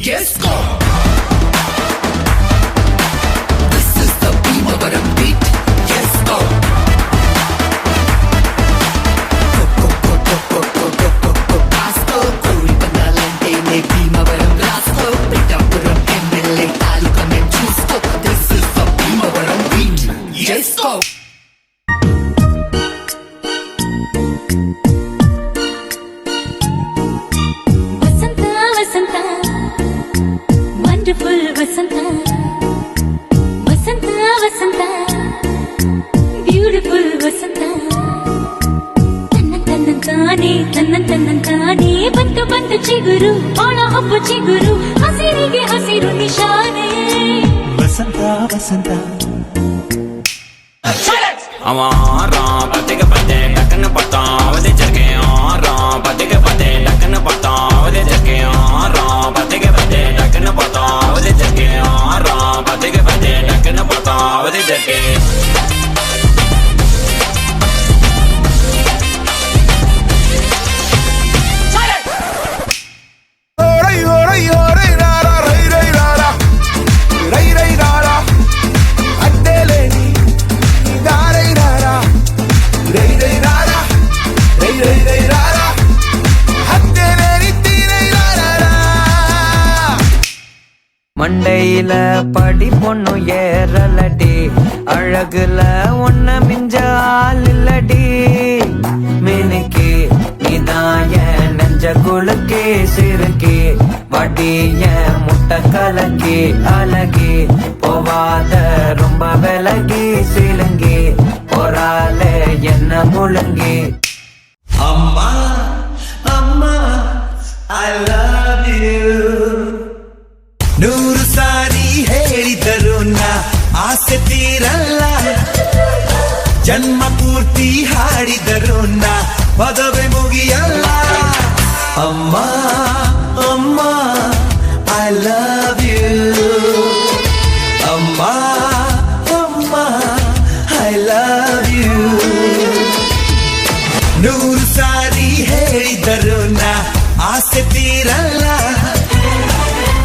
Yes, go. This is the Bhimavaram beat. Yes, go. Rasco, Kori Banalante, ne Bhimavaram Rasco, Pittapuram MLA, Taluka men Chusko. This is the Bhimavaram beat. Yes, go. Wonderful Vasanta, Vasanta, Vasanta, beautiful Vasanta. Tannan tane, bantu chiguru, ona hoppu chiguru, hasirige hasiru nishane. Vasanta, Vasanta. Amara, patika pate, dakkan pata, avade jarke ara, patika pate, dakkan pata, avade jarke ara, patika pate, dakkan pata, avade jarke ara, patika pate, dakkan pata, avade jarke. மண்டையில படி பொண்ணு ஏறலடி, அழகுல ஒன்ன மிஞ்ச ஆள் இல்லடி. மினுக்கி நீதான் என் நெஞ்ச குலுக்கி சிறுக்கி, வடிய முட்டை கலக்கி அழகி, போவாத ரொம்ப விலகி சிலுங்கி, போறாலே என்ன முழுங்கி. அம்மா அம்மா I love you. ನೂರು ಸಾರಿ ಹೇಳಿದರು ನಾ ಆಸೆ ತೀರಲ್ಲ, ಜನ್ಮ ಪೂರ್ತಿ ಹಾಡಿದರು ನಾ ಪದವೇ ಮುಗಿಯಲ್ಲ. ಅಮ್ಮ ಅಮ್ಮ ಐ ಲವ್ ಯು, ಅಮ್ಮ ಅಮ್ಮ ಐ ಲವ್ ಯು. ನೂರು ಸಾರಿ ಹೇಳಿದರು ನಾ ಆಸೆ ತೀರಲ್ಲ,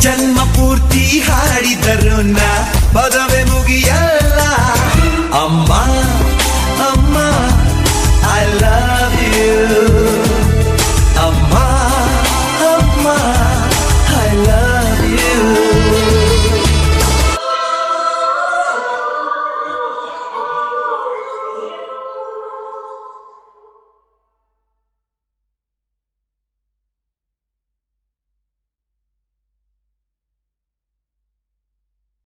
ಜನ್ಮ ಪೂರ್ತಿ ಹಾಡಿದರು ನಾ ಪದವೇ